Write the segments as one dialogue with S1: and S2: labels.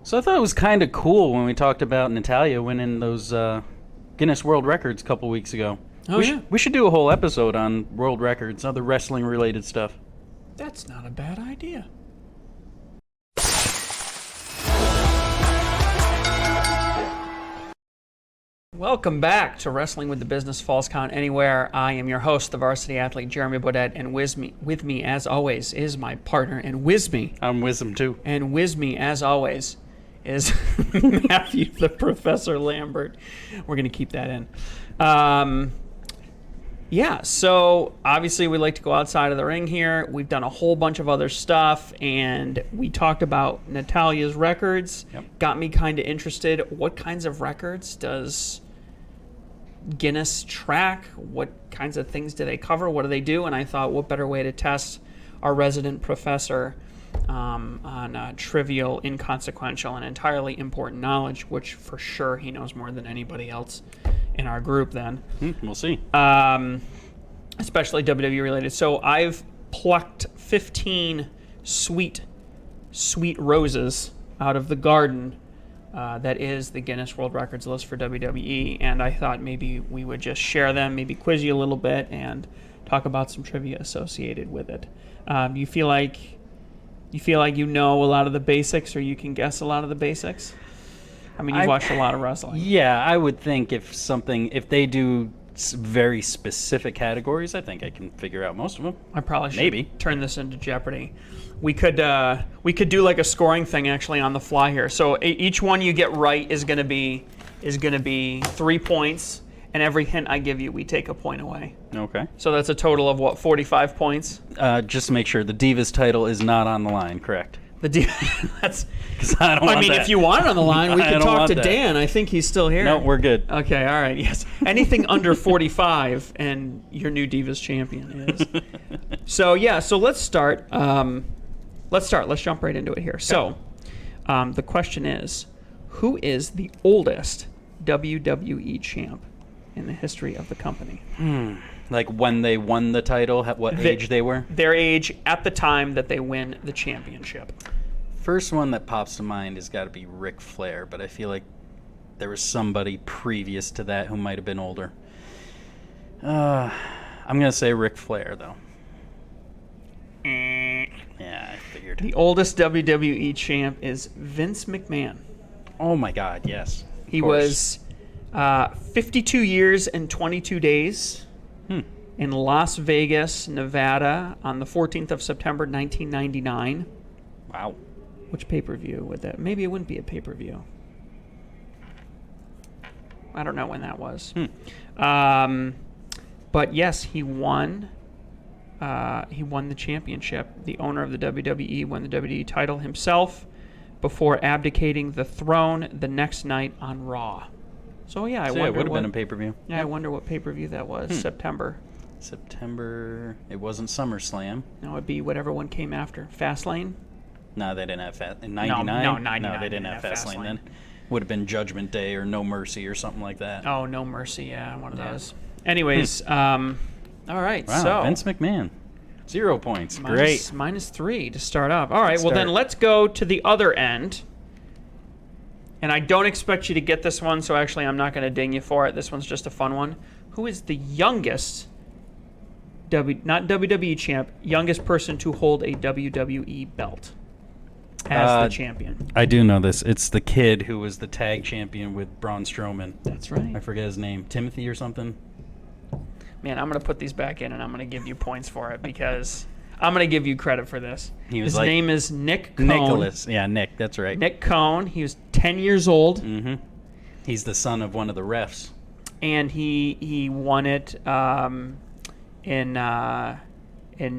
S1: So I thought it was kind of cool when we talked about Natalya winning those Guinness World Records a couple weeks ago.
S2: Oh, yeah.
S1: We should do a whole episode on world records, other wrestling-related stuff.
S2: That's not a bad idea. Welcome back to Wrestling with the Business Falls Count Anywhere. I am your host, the varsity athlete Jeremy Bodette, and with me, as always, is my partner, and with me,
S1: I'm Wisdom too.
S2: and with me, as always, is Matthew the Professor Lambert. We're going to keep that in. Yeah, so obviously we like to go outside of the ring here. We've done a whole bunch of other stuff, and we talked about Natalya's records.
S1: Yep.
S2: Got me kind of interested. What kinds of records does Guinness track? What kinds of things do they cover? What do they do? And I thought, what better way to test our resident professor on trivial, inconsequential, and entirely important knowledge, which for sure he knows more than anybody else in our group then.
S1: We'll see.
S2: Especially WWE related. So I've plucked 15 sweet roses out of the garden that is the Guinness World Records list for WWE, and I thought maybe we would just share them, maybe quiz you a little bit, and talk about some trivia associated with it. You feel like you know a lot of the basics, or you can guess a lot of the basics? I mean, you've watched a lot of wrestling.
S1: Yeah, I would think if they do very specific categories, I think I can figure out most of them.
S2: I probably should
S1: Maybe
S2: turn this into Jeopardy. We could do like a scoring thing actually on the fly here. So each one you get right is going to be 3 points, and every hint I give you, we take a point away.
S1: Okay.
S2: So that's a total of what, 45 points?
S1: Just to make sure the Divas title is not on the line, correct?
S2: That's.
S1: 'Cause I don't want that.
S2: If you want it on the line, we
S1: I
S2: could
S1: don't
S2: talk
S1: want
S2: to
S1: that.
S2: Dan. I think he's still here.
S1: No, we're good.
S2: Okay, all right, yes. Anything under 45, and your new Divas champion is. So let's start. Let's jump right into it here. So, the question is, who is the oldest WWE champ in the history of the company?
S1: Like when they won the title, what age they were?
S2: Their age at the time that they win the championship.
S1: First one that pops to mind has got to be Ric Flair, but I feel like there was somebody previous to that who might have been older. I'm going to say Ric Flair, though. Yeah, I figured.
S2: The oldest WWE champ is Vince McMahon.
S1: Oh my God, yes.
S2: He was 52 years and 22 days in Las Vegas, Nevada on the 14th of September, 1999.
S1: Wow.
S2: Which pay-per-view would that? Maybe it wouldn't be a pay-per-view. I don't know when that was. But yes, he won. He won the championship. The owner of the WWE won the WWE title himself before abdicating the throne the next night on Raw. So yeah, I wonder.
S1: It would have been a pay-per-view.
S2: Yeah, I wonder what pay-per-view that was. September.
S1: It wasn't SummerSlam.
S2: No, it'd be whatever one came after. Fastlane.
S1: No, they didn't have in 99.
S2: No, 99.
S1: No, they didn't have Fastlane then. Would have been Judgment Day or No Mercy or something like that.
S2: Oh, No Mercy. Yeah, one of those. Anyways, all right.
S1: Wow,
S2: so
S1: Vince McMahon, 0 points. Great.
S2: -3 to start off. All right. Well, then let's go to the other end. And I don't expect you to get this one, so actually I'm not going to ding you for it. This one's just a fun one. Who is the youngest, not WWE champ, youngest person to hold a WWE belt as the champion?
S1: I do know this. It's the kid who was the tag champion with Braun Strowman.
S2: That's right.
S1: I forget his name. Timothy or something?
S2: Man, I'm going to put these back in, and I'm going to give you points for it because I'm going to give you credit for this. His name is Nick Cohn.
S1: Nicholas. Yeah, Nick. That's right.
S2: Nick Cohn. He was 10 years old.
S1: Mm-hmm. He's the son of one of the refs.
S2: And he won it in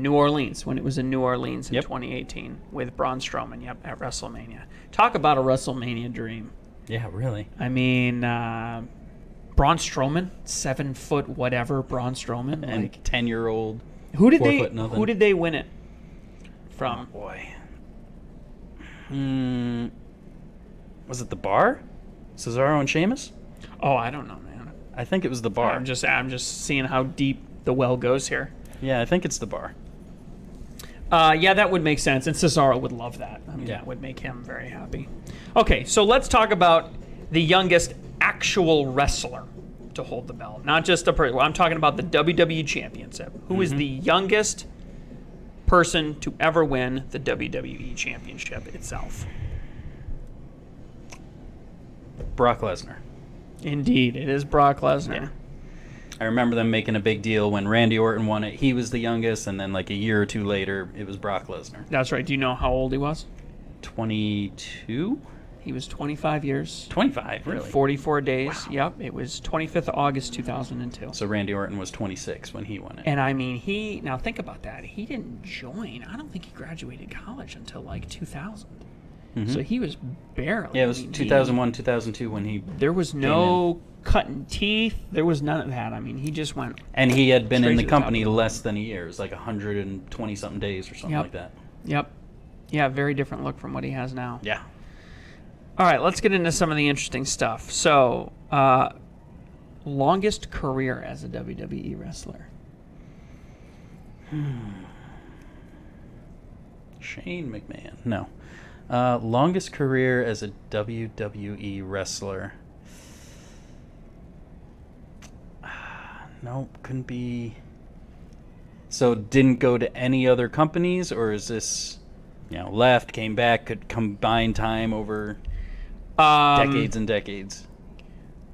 S2: New Orleans, when it was in New Orleans in 2018 with Braun Strowman, at WrestleMania. Talk about a WrestleMania dream.
S1: Yeah, really.
S2: I mean, Braun Strowman, 7 foot whatever Braun Strowman.
S1: And 10-year-old.
S2: Who did
S1: 4 foot nothing.
S2: Who did they win it from?
S1: Oh, boy. Was it The Bar? Cesaro and Sheamus?
S2: Oh, I don't know, man.
S1: I think it was The Bar.
S2: I'm just seeing how deep the well goes here.
S1: Yeah, I think it's The Bar.
S2: Yeah, that would make sense, and Cesaro would love that. I mean,
S1: Yeah.
S2: that would make him very happy. Okay, so let's talk about the youngest actual wrestler to hold the belt, not just a person. I'm talking about the WWE Championship. Who is the youngest person to ever win the WWE Championship itself?
S1: Brock Lesnar.
S2: Indeed, it is Brock Lesnar.
S1: Yeah. I remember them making a big deal when Randy Orton won it. He was the youngest, and then like a year or two later, it was Brock Lesnar.
S2: That's right. Do you know how old he was?
S1: 22?
S2: He was 25 years.
S1: 25,
S2: and
S1: really?
S2: 44 days. Yep. It was 25th of August 2002.
S1: So Randy Orton was 26 when he won it.
S2: And I mean, now think about that. He didn't join. I don't think he graduated college until like 2000. So he was barely.
S1: Yeah, it was
S2: I mean,
S1: 2001, 2002 when he...
S2: There was no cutting teeth. There was none of that. I mean, he just went.
S1: And he had been
S2: Straight
S1: in the
S2: to the top
S1: company
S2: of the
S1: less than a year. It was like 120-something days or something
S2: Yep.
S1: like that.
S2: Yep. Yeah, very different look from what he has now.
S1: Yeah.
S2: All right, let's get into some of the interesting stuff. So, longest career as a WWE wrestler.
S1: Shane McMahon. No. Longest career as a WWE wrestler. Nope, couldn't be. So didn't go to any other companies, or is this, left, came back, could combine time over decades and decades?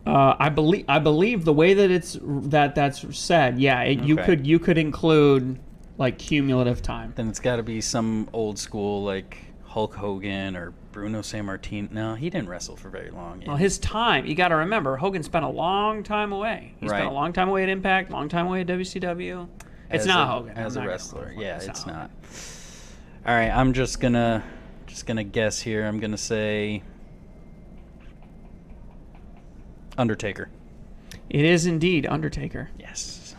S2: I believe the way that that's said, yeah, you
S1: Okay.
S2: could include like cumulative time.
S1: Then it's got to be some old school like Hulk Hogan or Bruno Sammartino. No, he didn't wrestle for very long.
S2: Well, his time, you got to remember, Hogan spent a long time away. He spent a
S1: Right.
S2: long time away at Impact, long time away at WCW. It's
S1: As
S2: not
S1: a-
S2: Hogan.
S1: as
S2: I'm
S1: a
S2: not
S1: wrestler.
S2: gonna-
S1: Yeah, it's
S2: not
S1: not.
S2: Hogan.
S1: All right, I'm just gonna guess here. I'm gonna say Undertaker.
S2: It is indeed Undertaker.
S1: Yes.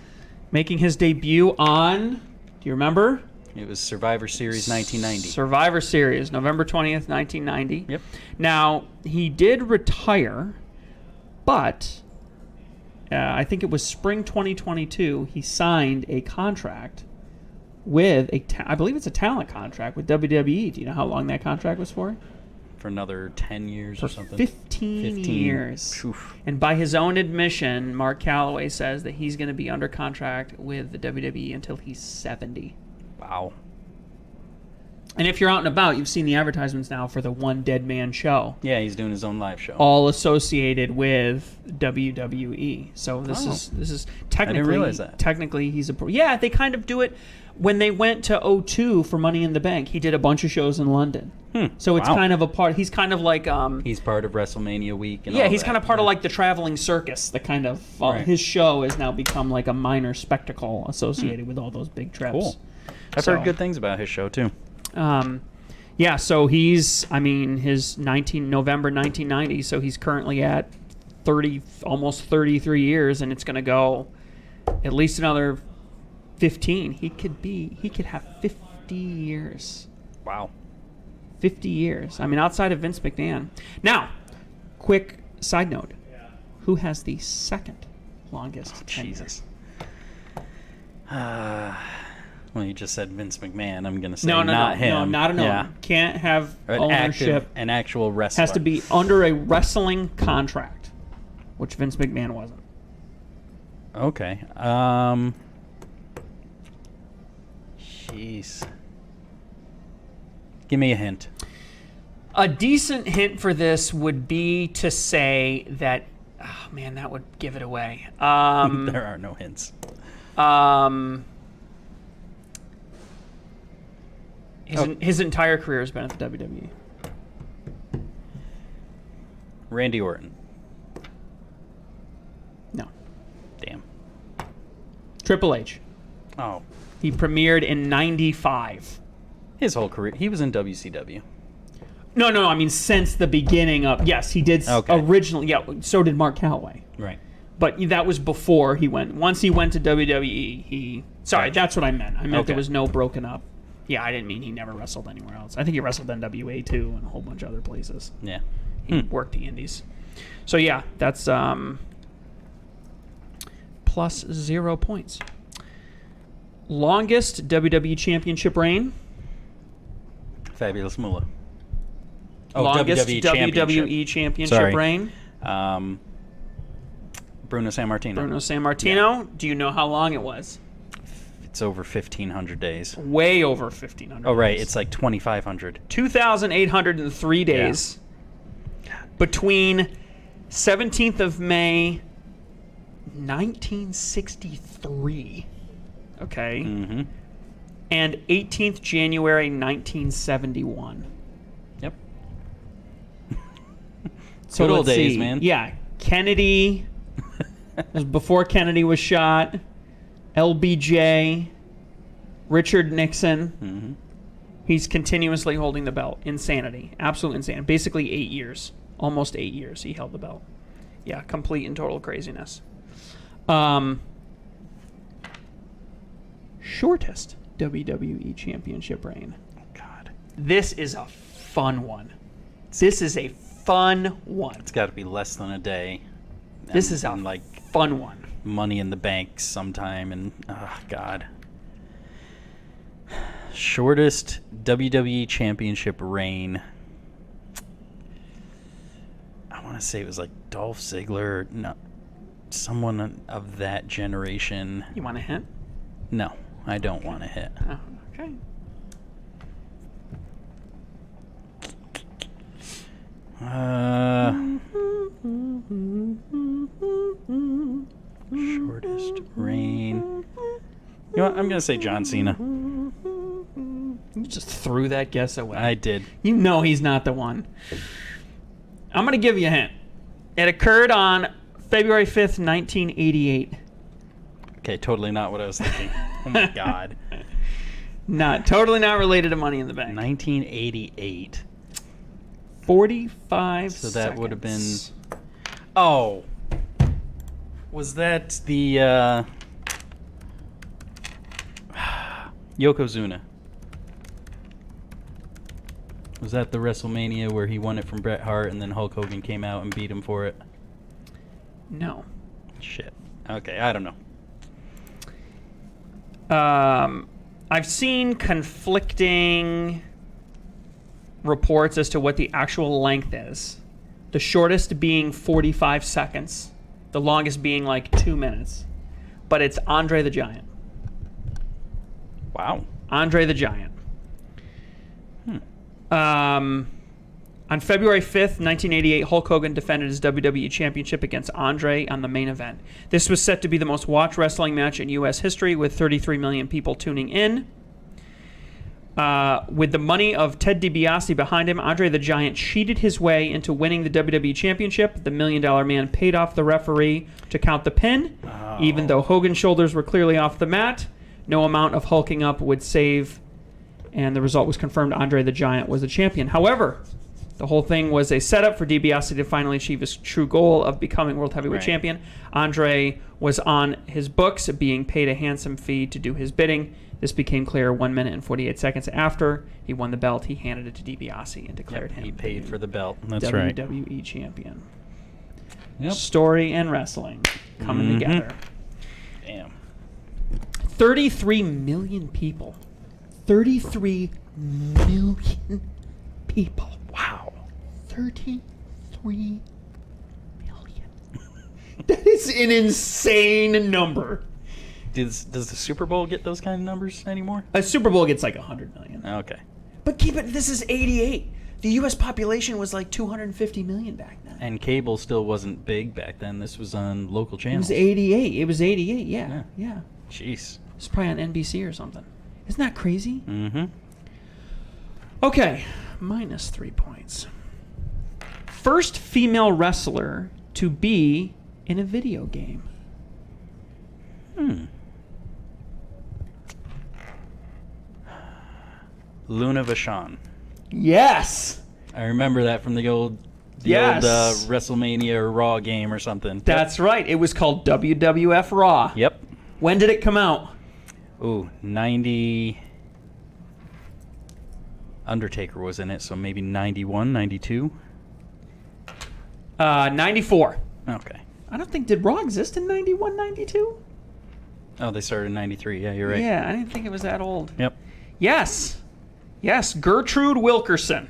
S2: Making his debut on, do you remember?
S1: It was Survivor Series 1990.
S2: Survivor Series, November 20th, 1990.
S1: Yep.
S2: Now, he did retire, but I think it was spring 2022, he signed a contract with I believe it's a talent contract with WWE. Do you know how long that contract was for?
S1: For another 10 years or something.
S2: 15 years.
S1: Oof.
S2: And by his own admission, Mark Calloway says that he's going to be under contract with the WWE until he's 70.
S1: Wow.
S2: And if you're out and about, you've seen the advertisements now for the One Dead Man show,
S1: Yeah, he's doing his own live show.
S2: all associated with WWE. So this
S1: Oh.
S2: is technically
S1: realize that.
S2: technically he's a pro. Yeah, they kind of do it when they went to O2 for Money in the Bank. He did a bunch of shows in London. So it's
S1: Wow.
S2: kind of a part. He's kind of like
S1: He's part of WrestleMania week. And
S2: yeah,
S1: all
S2: he's
S1: that.
S2: kind of part of like the traveling circus. The kind of
S1: Right.
S2: his show has now become like a minor spectacle associated with all those big trips.
S1: Cool. I've
S2: So-
S1: heard good things about his show too.
S2: Yeah, so he's, his November 1990, so he's currently at 30, almost 33 years, and it's going to go at least another 15. He could have 50 years.
S1: Wow.
S2: 50 years. I mean, outside of Vince McMahon. Now, quick side note. Who has the second longest tenure?
S1: Jesus. Well, you just said Vince McMahon. I'm gonna say
S2: No,
S1: not him.
S2: No, not an owner.
S1: Yeah.
S2: Can't have
S1: An
S2: ownership.
S1: an actual wrestler.
S2: Has to be under a wrestling contract, which Vince McMahon wasn't.
S1: Okay. Jeez. Give me a hint.
S2: A decent hint for this would be to say that, oh man, that would give it away.
S1: There are no hints.
S2: His entire career has been at the WWE.
S1: Randy Orton.
S2: No.
S1: Damn.
S2: Triple H.
S1: Oh.
S2: He premiered in 95.
S1: His whole career. He was in WCW.
S2: No, I mean since the beginning of, yes, he did
S1: Okay.
S2: originally, yeah, so did Mark Calloway.
S1: Right.
S2: But that was before he went. Once he went to WWE, Sorry,
S1: Gotcha.
S2: that's what I meant. I meant
S1: Okay.
S2: there was no broken up. Yeah, I didn't mean he never wrestled anywhere else. I think he wrestled NWA too and a whole bunch of other places.
S1: Yeah.
S2: He worked the indies. So yeah, that's plus 0 points. Longest WWE Championship reign.
S1: Fabulous Moolah. Oh,
S2: Longest
S1: WWE
S2: WWE Championship
S1: Sorry.
S2: reign.
S1: Bruno Sammartino.
S2: Bruno Sammartino. Do you know how long it was?
S1: It's over 1,500 days.
S2: Way over 1,500.
S1: Oh, right. It's like 2,500.
S2: 2,803 days between 17th of May, 1963. Okay.
S1: Mm-hmm.
S2: And 18th January 1971.
S1: Yep.
S2: So
S1: Good old
S2: let's
S1: days,
S2: see.
S1: man.
S2: Yeah, Kennedy. It was before Kennedy was shot. LBJ. Richard Nixon.
S1: Mm-hmm.
S2: He's continuously holding the belt. Insanity. Absolute insanity. Basically 8 years. Almost 8 years he held the belt. Yeah, complete and total craziness. Shortest WWE Championship reign.
S1: Oh, God.
S2: This is a fun one. This is a fun one.
S1: It's got to be less than a day.
S2: This is a
S1: like
S2: fun one.
S1: Money in the Bank sometime, and oh, God. Shortest WWE Championship reign. I want to say it was like Dolph Ziggler. No, someone of that generation.
S2: You want a hint?
S1: No, I don't want to hit.
S2: Oh, okay.
S1: Shortest reign. You know what? I'm going to say John Cena.
S2: You just threw that guess away.
S1: I did.
S2: You know he's not the one. I'm going to give you a hint. It occurred on February 5th, 1988.
S1: Okay, totally not what I was thinking. Oh my God.
S2: Totally not related to Money in the Bank.
S1: 1988.
S2: 45
S1: So that would have been.
S2: seconds.
S1: Oh. Was that the Yokozuna? Was that the WrestleMania where he won it from Bret Hart and then Hulk Hogan came out and beat him for it?
S2: No.
S1: Shit. Okay, I don't know.
S2: I've seen conflicting reports as to what the actual length is. The shortest being 45 seconds. The longest being like 2 minutes. But it's Andre the Giant.
S1: Wow.
S2: Andre the Giant. On February 5th, 1988, Hulk Hogan defended his WWE Championship against Andre on the main event. This was set to be the most watched wrestling match in U.S. history, with 33 million people tuning in. With the money of Ted DiBiase behind him, Andre the Giant cheated his way into winning the WWE Championship. The $1 Million Man paid off the referee to count the pin.
S1: Oh.
S2: Even though Hogan's shoulders were clearly off the mat, no amount of hulking up would save, and the result was confirmed. Andre the Giant was the champion. However, the whole thing was a setup for DiBiase to finally achieve his true goal of becoming World Heavyweight
S1: Right.
S2: Champion. Andre was on his books, being paid a handsome fee to do his bidding. This became clear 1 minute and 48 seconds after he won the belt. He handed it to DiBiase and declared him
S1: He paid
S2: the
S1: for the belt. That's right.
S2: WWE Champion.
S1: Yep.
S2: Story and wrestling coming
S1: Mhm.
S2: together.
S1: Damn.
S2: 33 million people. 33 million people.
S1: Wow.
S2: 33 million. That is an insane number.
S1: Does the Super Bowl get those kind of numbers anymore?
S2: A Super Bowl gets like 100 million.
S1: Okay.
S2: But keep it, this is 88. The U.S. population was like 250 million back then.
S1: And cable still wasn't big back then. This was on local
S2: It
S1: channels.
S2: was 88. It was 88, yeah. Yeah.
S1: Jeez.
S2: It's probably on NBC or something. Isn't that crazy?
S1: Mm-hmm.
S2: Okay, minus 3 points. First female wrestler to be in a video game.
S1: Luna Vachon.
S2: Yes!
S1: I remember that from the old
S2: Yes.
S1: WrestleMania or Raw game or something.
S2: That's right. It was called WWF Raw.
S1: Yep.
S2: When did it come out?
S1: Ooh, 90. Undertaker was in it, so maybe 91, 92.
S2: 94.
S1: Okay.
S2: I don't think, did Raw exist in 91, 92?
S1: Oh, they started in 93. Yeah, you're right.
S2: Yeah, I didn't think it was that old.
S1: Yep.
S2: Yes. Yes, Gertrude Wilkerson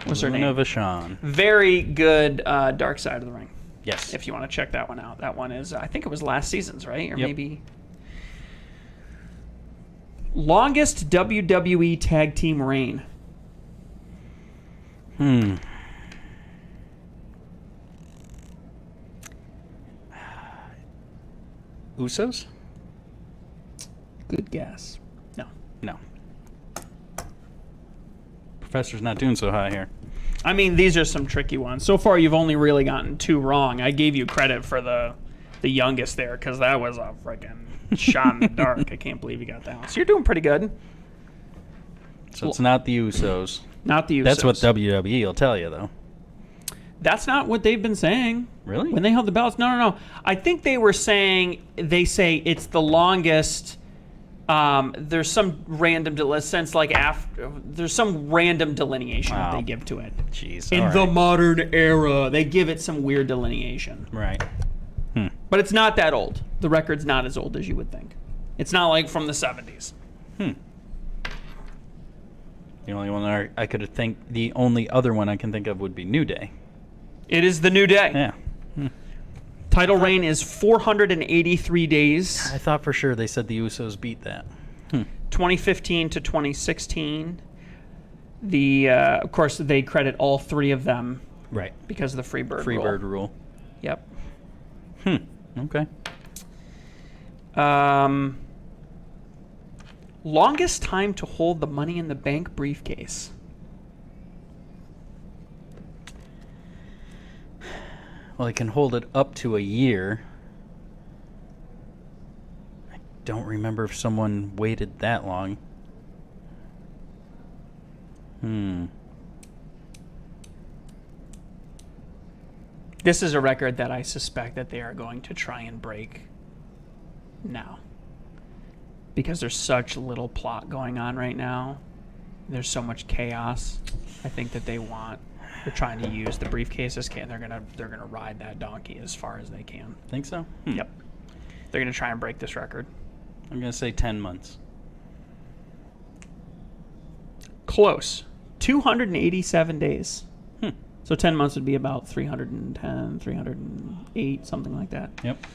S2: was her
S1: Luna
S2: name.
S1: Vachon.
S2: Very good Dark Side of the Ring.
S1: Yes.
S2: If you want to check that one out. That one is, I think it was last season's, right? Or
S1: Yep.
S2: maybe. Longest WWE Tag Team reign.
S1: Usos?
S2: Good guess. No.
S1: No. Professor's not doing so hot here.
S2: I mean, these are some tricky ones. So far, you've only really gotten 2 wrong. I gave you credit for the youngest there because that was a freaking shot in the dark. I can't believe you got that one. So you're doing pretty good.
S1: So it's not the Usos.
S2: Not the Usos.
S1: That's what WWE will tell you, though.
S2: That's not what they've been saying.
S1: Really?
S2: When they held the belts? No. I think they were saying, they say it's the longest. There's some random there's some random delineation that
S1: Wow.
S2: they give to it.
S1: Jeez.
S2: In
S1: all
S2: the
S1: right.
S2: modern era, they give it some weird delineation.
S1: Right.
S2: But it's not that old. The record's not as old as you would think. It's not like from the 70s.
S1: The only one I could think, the only other one I can think of would be New Day.
S2: It is the New Day.
S1: Yeah.
S2: Title reign is 483 days.
S1: I thought for sure they said the Usos beat that.
S2: 2015 to 2016. Of course, they credit all 3 of them
S1: Right.
S2: because of the Freebird rule.
S1: Freebird rule.
S2: Yep.
S1: Okay.
S2: Longest time to hold the Money in the Bank briefcase.
S1: Well, they can hold it up to a year. I don't remember if someone waited that long.
S2: This is a record that I suspect that they are going to try and break now. Because there's such little plot going on right now. There's so much chaos. I think that they're trying to use the briefcase as they're gonna ride that donkey as far as they can.
S1: Think so?
S2: Yep. They're gonna try and break this record.
S1: I'm going to say 10 months.
S2: Close. 287 days. So 10 months would be about 310, 308, something like that.
S1: Yep.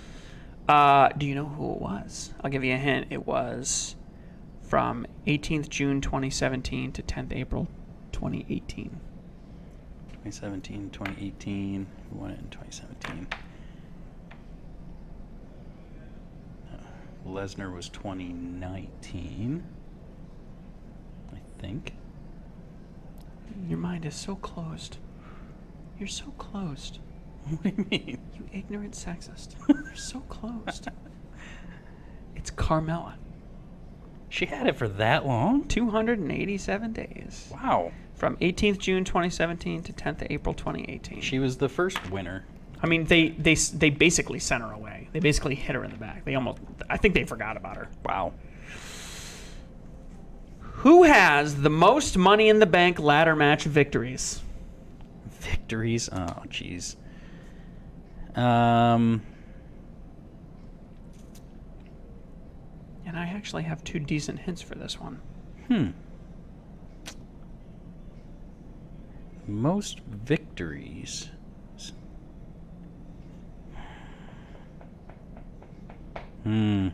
S2: Do you know who it was? I'll give you a hint. It was from 18th June 2017 to 10th April 2018.
S1: 2017, 2018. Who won it in 2017? Lesnar was 2019. I think.
S2: Your mind is so closed. You're so closed.
S1: What do you mean?
S2: You ignorant sexist. You're so closed. It's Carmella.
S1: She had it for that long?
S2: 287 days.
S1: Wow.
S2: From 18th June 2017 to 10th April 2018.
S1: She was the first winner.
S2: I mean, they basically sent her away. They basically hit her in the back. I think they forgot about her.
S1: Wow.
S2: Who has the most Money in the Bank ladder match victories?
S1: Victories? Oh, jeez.
S2: And I actually have 2 decent hints for this one.
S1: Most victories. All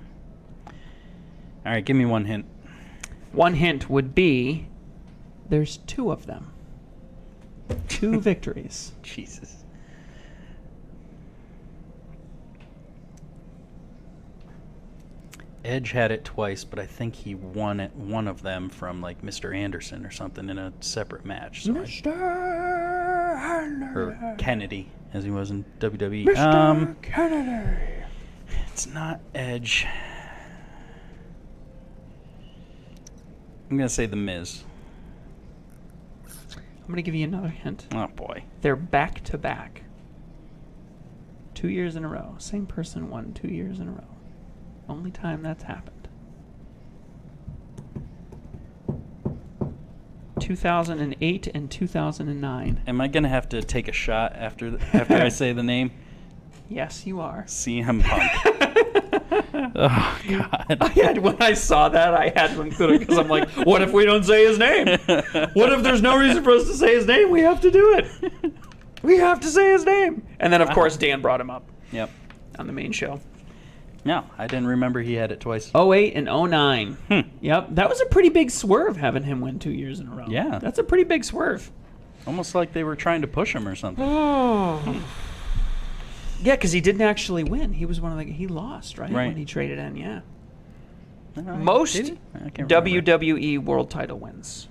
S1: right, give me one hint.
S2: One hint would be there's 2 of them. 2 victories.
S1: Jesus. Edge had it twice, but I think he won it one of them from like Mr. Anderson or something in a separate match. So or Kennedy, as he was in WWE.
S2: Kennedy.
S1: It's not Edge. I'm gonna say The Miz.
S2: I'm going to give you another hint.
S1: Oh boy.
S2: They're back to back. 2 years in a row. Same person won 2 years in a row. Only time that's happened. 2008 and 2009.
S1: Am I gonna have to take a shot after I say the name?
S2: Yes, you are.
S1: CM Punk. Oh God.
S2: When I saw that, I had to include it because I'm like, what if we don't say his name? What if there's no reason for us to say his name? We have to do it. We have to say his name. And then, of course, Dan brought him up
S1: Yep.
S2: on the main show.
S1: No, I didn't remember he had it twice.
S2: 08 and 09. Yep. That was a pretty big swerve having him win 2 years in a row.
S1: Yeah.
S2: That's a pretty big swerve.
S1: Almost like they were trying to push him or something.
S2: Oh. Yeah, because he didn't actually win. He was one of the... He lost, right?
S1: Right.
S2: When he traded in, yeah.
S1: Most
S2: Most
S1: I can't remember.
S2: WWE world title wins.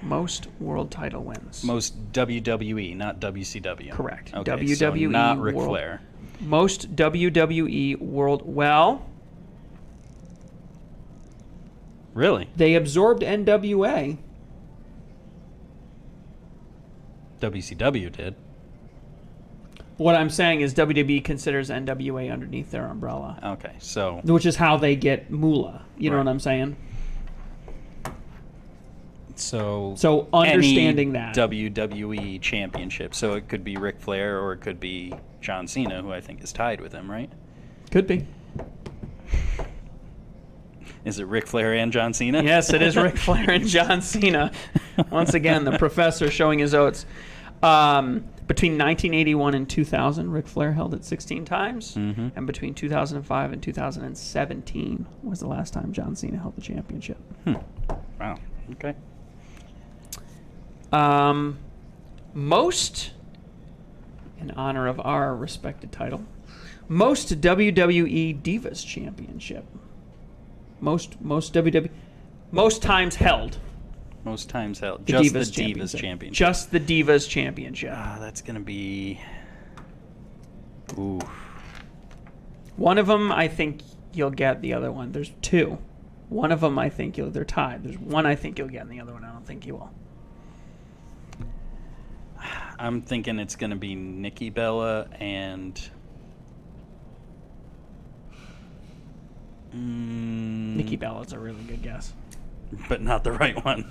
S2: Most world title wins.
S1: Most WWE, not WCW.
S2: Correct.
S1: Okay,
S2: WWE
S1: so not Ric
S2: World-
S1: Flair.
S2: Most WWE world... Well,
S1: Really?
S2: they absorbed NWA.
S1: WCW did.
S2: What I'm saying is WWE considers NWA underneath their umbrella,
S1: Okay, so
S2: which is how they get moolah. You know
S1: Right.
S2: what I'm saying?
S1: so
S2: So understanding
S1: any
S2: that.
S1: WWE championship. So it could be Ric Flair or it could be John Cena, who I think is tied with him, right?
S2: Could be.
S1: Is it Ric Flair and John Cena?
S2: Yes, it is Ric Flair and John Cena. Once again, the professor showing his oats. Between 1981 and 2000, Ric Flair held it 16 times.
S1: Mm-hmm.
S2: And between 2005 and 2017 was the last time John Cena held the championship.
S1: Wow. Okay.
S2: Most, in honor of our respected title, most WWE Divas Championship. Most times held.
S1: Most times held.
S2: The
S1: Just
S2: Divas
S1: the Divas Championship.
S2: Just the Divas Championship.
S1: That's going to be... Ooh.
S2: One of them, I think you'll get. The other one, there's two. One of them, I think they're tied. There's one I think you'll get, and the other one I don't think you will.
S1: I'm thinking it's going to be Nikki Bella and...
S2: Nikki Bella's a really good guess.
S1: But not the right one.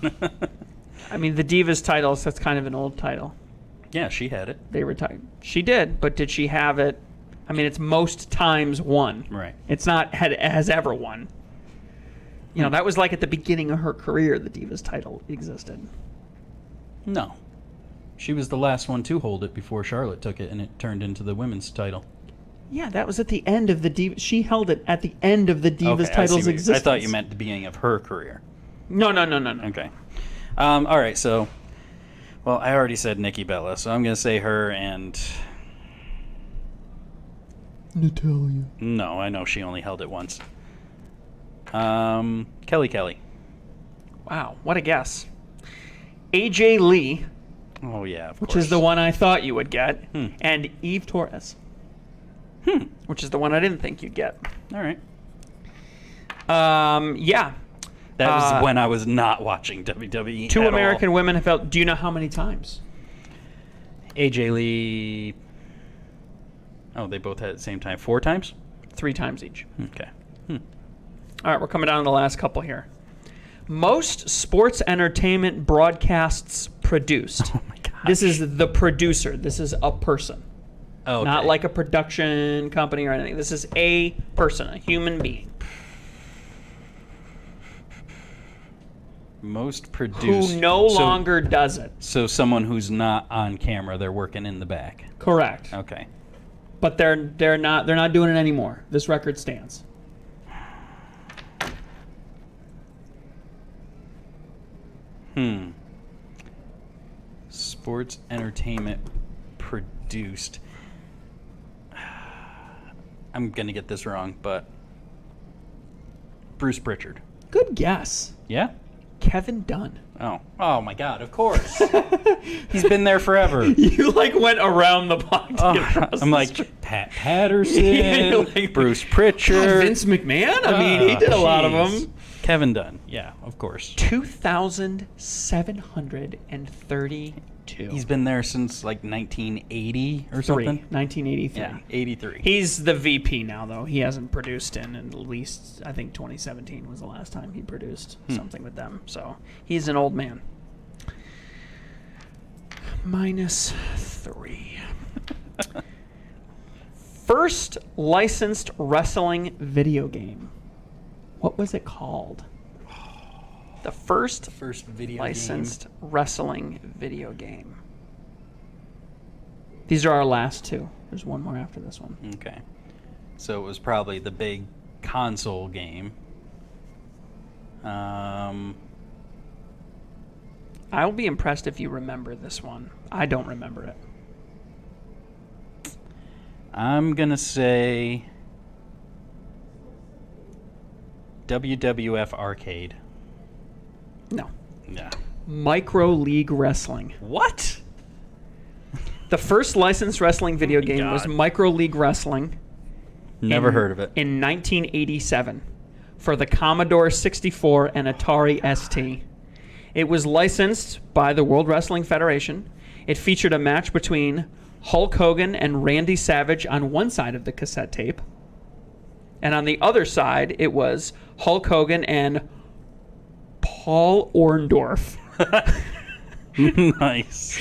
S2: I mean, the Divas titles, that's kind of an old title.
S1: Yeah, she had it.
S2: They retired. She did, but did she have it? I mean, it's most times won.
S1: Right.
S2: It's not has ever won. You know, that was like at the beginning of her career, the Divas title existed.
S1: No. She was the last one to hold it before Charlotte took it, and it turned into the women's title.
S2: Yeah, that was at the end of the Divas. She held it at the end of the Divas
S1: Okay,
S2: title's
S1: I
S2: existence.
S1: thought you meant the beginning of her career.
S2: No.
S1: Okay. All right, so... Well, I already said Nikki Bella, so I'm going to say her and...
S2: Natalia.
S1: No, I know she only held it once. Kelly.
S2: Wow, what a guess. AJ Lee,
S1: Oh, yeah, of
S2: which
S1: course.
S2: is the one I thought you would get, and Eve Torres, which is the one I didn't think you'd get.
S1: All right.
S2: Yeah.
S1: That was when I was not watching WWE
S2: Two
S1: at
S2: American
S1: all.
S2: women have held. Do you know how many times?
S1: AJ Lee... Oh, they both had it at the same time. 4 times?
S2: 3 times each.
S1: Okay.
S2: All right, we're coming down to the last couple here. Most sports entertainment broadcasts produced.
S1: Oh, my God.
S2: This is the producer. This is a person.
S1: Oh, okay.
S2: Not like a production company or anything. This is a person, a human being.
S1: Most produced...
S2: Who no
S1: so-
S2: longer does it.
S1: So someone who's not on camera, they're working in the back.
S2: Correct.
S1: Okay.
S2: But they're not doing it anymore. This record stands.
S1: Sports entertainment produced. I'm going to get this wrong, but Bruce Pritchard.
S2: Good guess.
S1: Yeah?
S2: Kevin Dunn.
S1: Oh my God, of course. He's been there forever.
S2: You like went around the block to get across
S1: I'm
S2: the
S1: like,
S2: street.
S1: Pat Patterson,
S2: You're like,
S1: Bruce Pritchard.
S2: Vince McMahon? I mean, he did a lot of
S1: jeez.
S2: them.
S1: Kevin Dunn, yeah, of course.
S2: 2,732.
S1: He's been there since like 1980 or something.
S2: 1983.
S1: Yeah, 83.
S2: He's the VP now, though. He hasn't produced in at least, I think 2017 was the last time he produced something with them. So he's an old man. -3. first licensed wrestling video game. What was it called? The first
S1: video
S2: licensed wrestling video game. These are our last two. There's one more after this one.
S1: game. Okay. So it was probably the big console game.
S2: I'll be impressed if you remember this one. I don't remember it.
S1: I'm going to say WWF Arcade.
S2: No.
S1: Yeah.
S2: Micro League Wrestling.
S1: What?
S2: The first licensed wrestling video game was
S1: God.
S2: Micro League Wrestling.
S1: Never heard of it.
S2: In 1987 for the Commodore 64 and Atari ST. It was licensed by the World Wrestling Federation. It featured a match between Hulk Hogan and Randy Savage on one side of the cassette tape. And on the other side, it was Hulk Hogan and Paul Orndorff.
S1: Nice.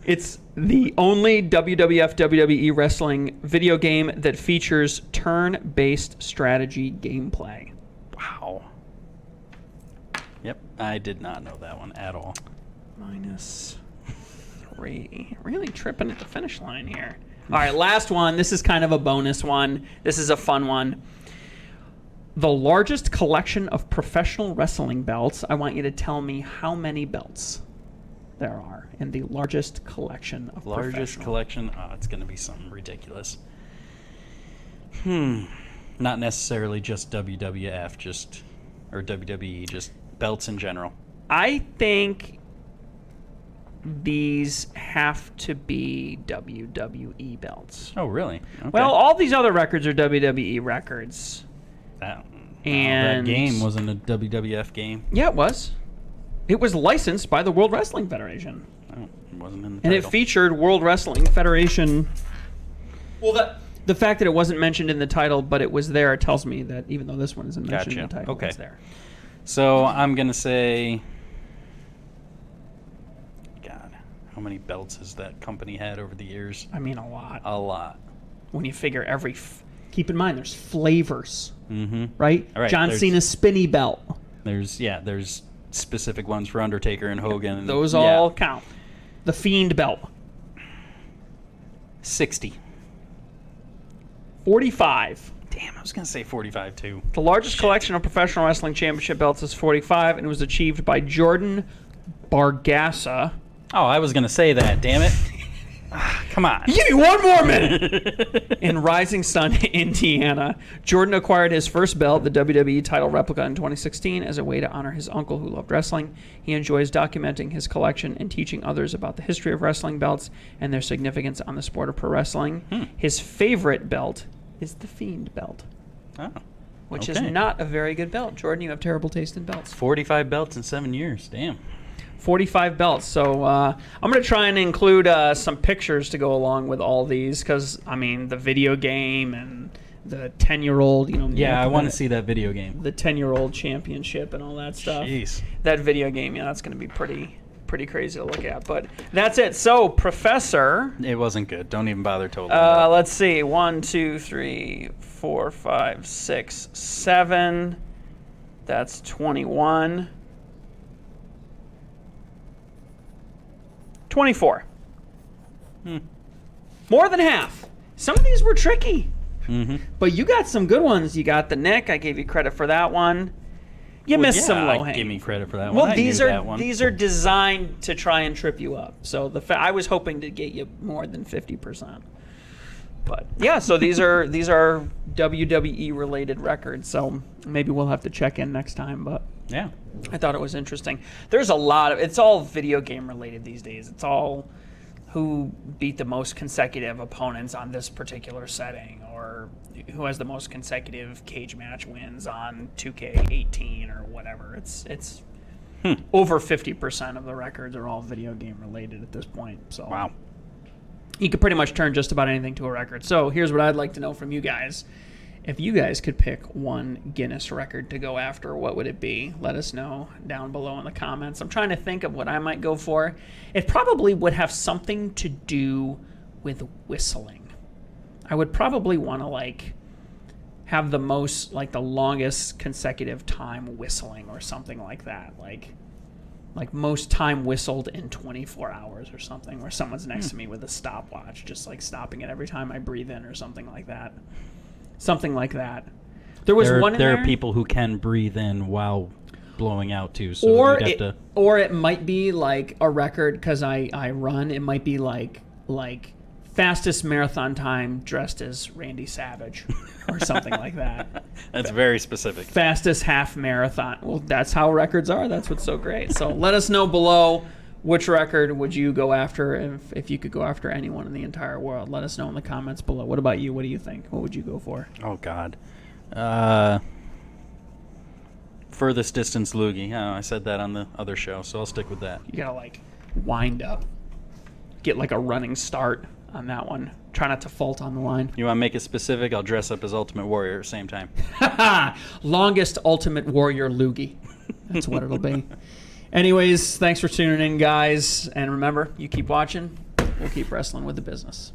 S2: It's the only WWF WWE wrestling video game that features turn-based strategy gameplay.
S1: Wow. Yep, I did not know that one at all.
S2: -3. Really tripping at the finish line here. All right, last one. This is kind of a bonus one. This is a fun one. The largest collection of professional wrestling belts. I want you to tell me how many belts there are in the largest collection of
S1: Largest
S2: professional.
S1: collection? Oh, it's going to be something ridiculous. Not necessarily just WWF, or WWE, just belts in general.
S2: I think these have to be WWE belts.
S1: Oh, really? Okay.
S2: Well, all these other records are WWE records.
S1: that
S2: and-
S1: game wasn't a WWF game.
S2: Yeah, it was. It was licensed by the World Wrestling Federation.
S1: Oh, it wasn't in the
S2: And it
S1: title.
S2: featured World Wrestling Federation. Well, the fact that it wasn't mentioned in the title, but it was there, tells me that even though this one isn't mentioned in the
S1: Gotcha.
S2: title,
S1: Okay.
S2: it's there.
S1: So I'm going to say... God, how many belts has that company had over the years?
S2: I mean, a lot.
S1: A lot.
S2: When you figure every... Keep in mind, there's flavors,
S1: Mm-hmm.
S2: right?
S1: All right,
S2: John
S1: there's-
S2: Cena's spinny belt.
S1: There's specific ones for Undertaker and Hogan. And,
S2: Those
S1: yeah.
S2: all count. The Fiend belt.
S1: 60.
S2: 45.
S1: Damn, I was going to say 45 too.
S2: The largest collection of professional wrestling championship belts is 45, and it was achieved by Jordan Bargassa.
S1: Oh, I was going to say that, damn it. Come on.
S2: Give me one more minute! In Rising Sun, Indiana, Jordan acquired his first belt, the WWE title replica, in 2016 as a way to honor his uncle who loved wrestling. He enjoys documenting his collection and teaching others about the history of wrestling belts and their significance on the sport of pro wrestling. His favorite belt is the Fiend belt,
S1: Oh,
S2: which
S1: okay.
S2: is not a very good belt. Jordan, you have terrible taste in belts.
S1: 45 belts in 7 years. Damn.
S2: 45 belts. So I'm going to try and include some pictures to go along with all these because, I mean, the video game and the 10-year-old,
S1: Yeah, I want to see that video game.
S2: the 10-year-old championship and all that stuff.
S1: Jeez.
S2: That video game, yeah, that's going to be pretty crazy to look at. But that's it. So, Professor,
S1: It wasn't good. Don't even bother totaling.
S2: let's see. 1, 2, 3, 4, 5, 6, 7. That's 21. 24. More than half. Some of these were tricky.
S1: Mm-hmm.
S2: But you got some good ones. You got the Nick. I gave you credit for that one. You missed some low hanging.
S1: Give me credit for that one.
S2: Well,
S1: I
S2: these
S1: knew
S2: are
S1: that one.
S2: these are designed to try and trip you up. So I was hoping to get you more than 50%. But yeah, so these are WWE related records. So maybe we'll have to check in next time. But
S1: Yeah.
S2: I thought it was interesting. There's a lot of it's all video game related these days. It's all who beat the most consecutive opponents on this particular setting, or who has the most consecutive cage match wins on 2K18 or whatever. It's over 50% of the records are all video game related at this point. So
S1: Wow.
S2: you could pretty much turn just about anything to a record. So here's what I'd like to know from you guys. If you guys could pick one Guinness record to go after, what would it be? Let us know down below in the comments. I'm trying to think of what I might go for. It probably would have something to do with whistling. I would probably want to like have the most, like the longest consecutive time whistling or something like that. Like most time whistled in 24 hours or something, where someone's next to me with a stopwatch, just like stopping it every time I breathe in or something like that. Something like that. There was one in there.
S1: There are people who can breathe in while blowing out too, so
S2: Or
S1: you'd have to...
S2: or it might be like a record because I run. It might be like fastest marathon time dressed as Randy Savage or something like that.
S1: That's very specific.
S2: Fastest half marathon. Well, that's how records are. That's what's so great. So let us know below, which record would you go after if you could go after anyone in the entire world. Let us know in the comments below. What about you? What do you think? What would you go for?
S1: Oh, God. Furthest distance loogie. Oh, I said that on the other show, so I'll stick with that.
S2: You gotta like wind up, get like a running start on that one. Try not to fault on the line.
S1: You want to make it specific? I'll dress up as Ultimate Warrior at the same time.
S2: Longest Ultimate Warrior loogie. That's what it'll be. Anyways, thanks for tuning in, guys. And remember, you keep watching, we'll keep wrestling with the business.